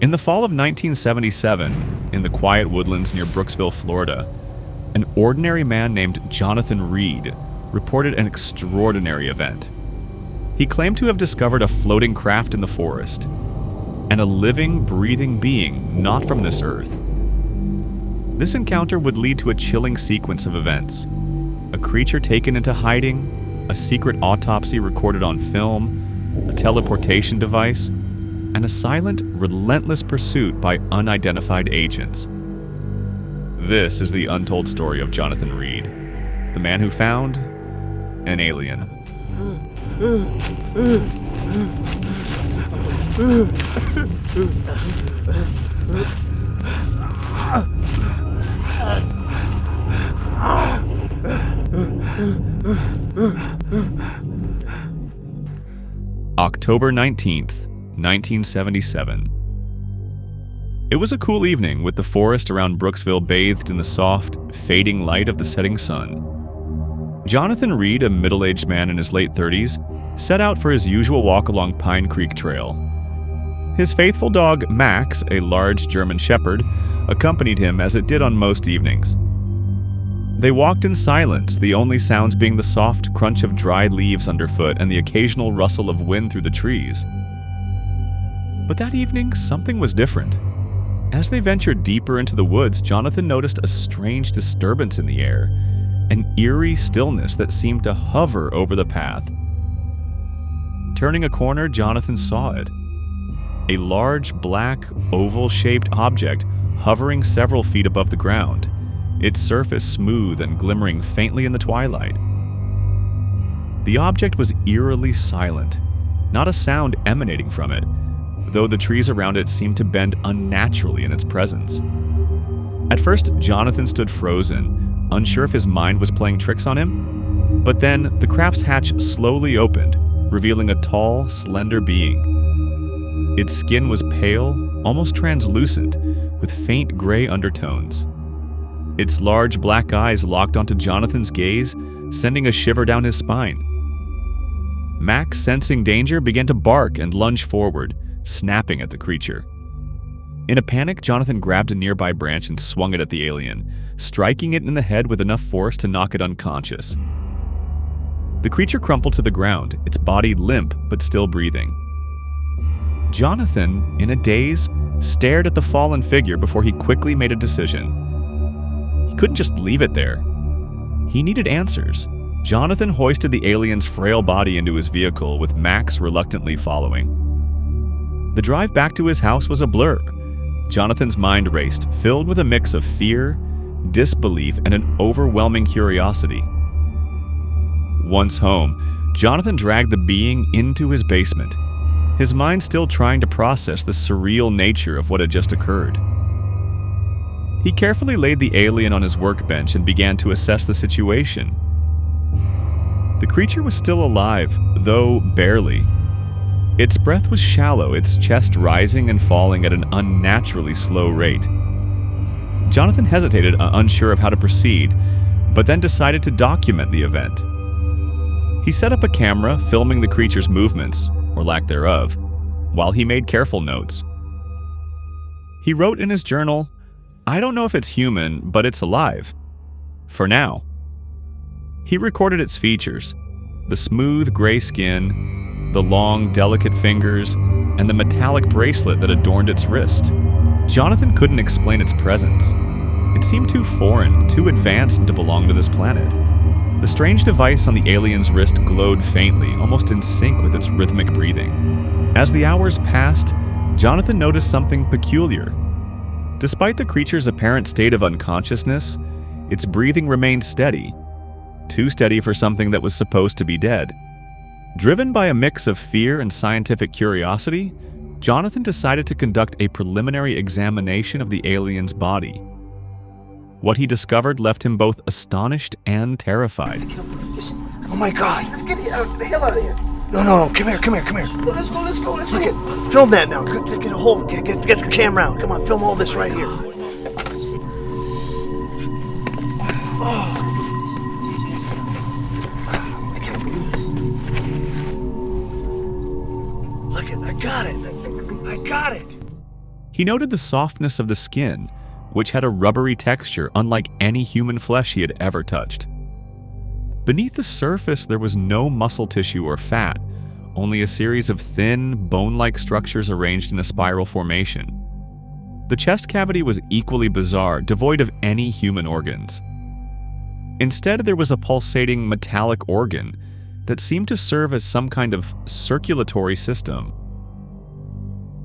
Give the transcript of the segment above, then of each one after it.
In the fall of 1977, in the quiet woodlands near Brooksville, Florida, an ordinary man named Jonathan Reed reported an extraordinary event. He claimed to have discovered a floating craft in the forest, and a living, breathing being not from this earth. This encounter would lead to a chilling sequence of events: a creature taken into hiding, a secret autopsy recorded on film, a teleportation device, and a silent, relentless pursuit by unidentified agents. This is the untold story of Jonathan Reed, the man who found an alien. October 19th, 1977. It was a cool evening with the forest around Brooksville bathed in the soft, fading light of the setting sun. Jonathan Reed, a middle-aged man in his late 30s, set out for his usual walk along Pine Creek Trail. His faithful dog, Max, a large German Shepherd, accompanied him as it did on most evenings. They walked in silence, the only sounds being the soft crunch of dried leaves underfoot and the occasional rustle of wind through the trees. But that evening, something was different. As they ventured deeper into the woods, Jonathan noticed a strange disturbance in the air, an eerie stillness that seemed to hover over the path. Turning a corner, Jonathan saw it. A large, black, oval-shaped object hovering several feet above the ground, its surface smooth and glimmering faintly in the twilight. The object was eerily silent, not a sound emanating from it, though the trees around it seemed to bend unnaturally in its presence. At first, Jonathan stood frozen, unsure if his mind was playing tricks on him. But then, the craft's hatch slowly opened, revealing a tall, slender being. Its skin was pale, almost translucent, with faint gray undertones. Its large black eyes locked onto Jonathan's gaze, sending a shiver down his spine. Max, sensing danger, began to bark and lunge forward, snapping at the creature. In a panic, Jonathan grabbed a nearby branch and swung it at the alien, striking it in the head with enough force to knock it unconscious. The creature crumpled to the ground, its body limp but still breathing. Jonathan, in a daze, stared at the fallen figure before he quickly made a decision. He couldn't just leave it there. He needed answers. Jonathan hoisted the alien's frail body into his vehicle, with Max reluctantly following. The drive back to his house was a blur. Jonathan's mind raced, filled with a mix of fear, disbelief, and an overwhelming curiosity. Once home, Jonathan dragged the being into his basement, his mind still trying to process the surreal nature of what had just occurred. He carefully laid the alien on his workbench and began to assess the situation. The creature was still alive, though barely. Its breath was shallow, its chest rising and falling at an unnaturally slow rate. Jonathan hesitated, unsure of how to proceed, but then decided to document the event. He set up a camera, filming the creature's movements, or lack thereof, while he made careful notes. He wrote in his journal, "I don't know if it's human, but it's alive. For now." He recorded its features: the smooth gray skin, the long, delicate fingers, and the metallic bracelet that adorned its wrist. Jonathan couldn't explain its presence. It seemed too foreign, too advanced to belong to this planet. The strange device on the alien's wrist glowed faintly, almost in sync with its rhythmic breathing. As the hours passed, Jonathan noticed something peculiar. Despite the creature's apparent state of unconsciousness, its breathing remained steady, too steady for something that was supposed to be dead. Driven by a mix of fear and scientific curiosity, Jonathan decided to conduct a preliminary examination of the alien's body. What he discovered left him both astonished and terrified. Oh my God! Let's get the hell out of here. No, come here. Let's go. Film that now. Get a hold. Get the camera out. Come on, film all this right here. Oh. I can't believe this. Look it, I got it. He noted the softness of the skin, which had a rubbery texture unlike any human flesh he had ever touched. Beneath the surface, there was no muscle tissue or fat, only a series of thin, bone-like structures arranged in a spiral formation. The chest cavity was equally bizarre, devoid of any human organs. Instead, there was a pulsating metallic organ that seemed to serve as some kind of circulatory system.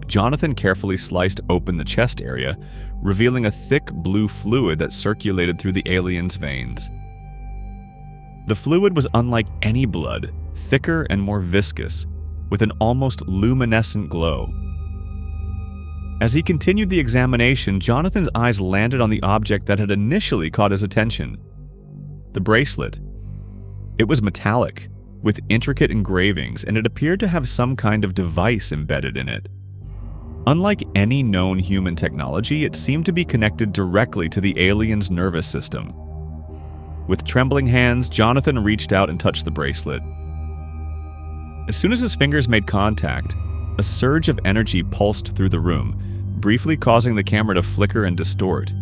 Jonathan carefully sliced open the chest area, revealing a thick blue fluid that circulated through the alien's veins. The fluid was unlike any blood, thicker and more viscous, with an almost luminescent glow. As he continued the examination, Jonathan's eyes landed on the object that had initially caught his attention: the bracelet. It was metallic, with intricate engravings, and it appeared to have some kind of device embedded in it. Unlike any known human technology, it seemed to be connected directly to the alien's nervous system. With trembling hands, Jonathan reached out and touched the bracelet. As soon as his fingers made contact, a surge of energy pulsed through the room, briefly causing the camera to flicker and distort.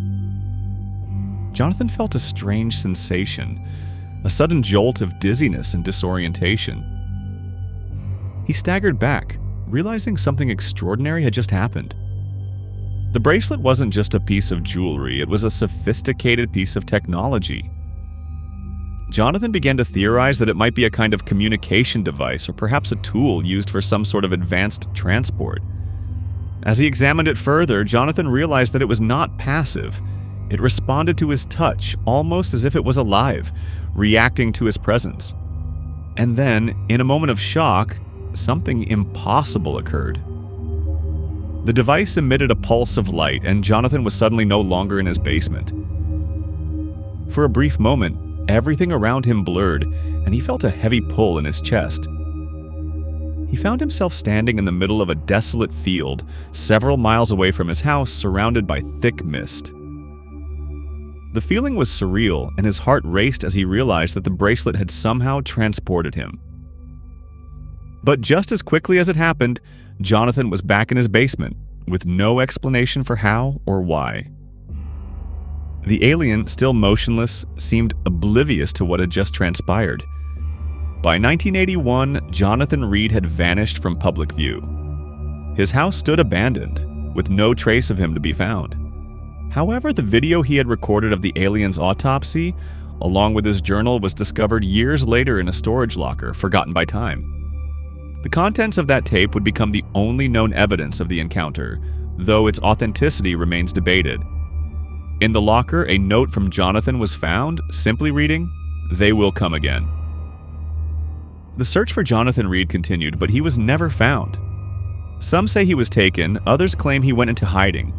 Jonathan felt a strange sensation, a sudden jolt of dizziness and disorientation. He staggered back, realizing something extraordinary had just happened. The bracelet wasn't just a piece of jewelry, it was a sophisticated piece of technology. Jonathan began to theorize that it might be a kind of communication device or perhaps a tool used for some sort of advanced transport. As he examined it further, Jonathan realized that it was not passive. It responded to his touch, almost as if it was alive, reacting to his presence. And then, in a moment of shock, something impossible occurred. The device emitted a pulse of light, and Jonathan was suddenly no longer in his basement. For a brief moment, everything around him blurred, and he felt a heavy pull in his chest. He found himself standing in the middle of a desolate field, several miles away from his house, surrounded by thick mist. The feeling was surreal, and his heart raced as he realized that the bracelet had somehow transported him. But just as quickly as it happened, Jonathan was back in his basement, with no explanation for how or why. The alien, still motionless, seemed oblivious to what had just transpired. By 1981, Jonathan Reed had vanished from public view. His house stood abandoned, with no trace of him to be found. However, the video he had recorded of the alien's autopsy, along with his journal, was discovered years later in a storage locker, forgotten by time. The contents of that tape would become the only known evidence of the encounter, though its authenticity remains debated. In the locker, a note from Jonathan was found, simply reading, "They will come again." The search for Jonathan Reed continued, but he was never found. Some say he was taken, others claim he went into hiding.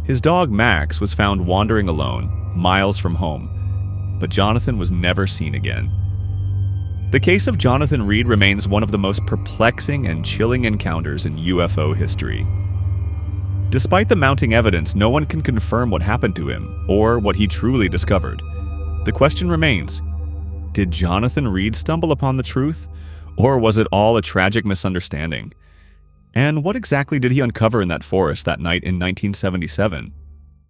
His dog Max was found wandering alone, miles from home, but Jonathan was never seen again. The case of Jonathan Reed remains one of the most perplexing and chilling encounters in UFO history. Despite the mounting evidence, no one can confirm what happened to him, or what he truly discovered. The question remains, did Jonathan Reed stumble upon the truth, or was it all a tragic misunderstanding? And what exactly did he uncover in that forest that night in 1977?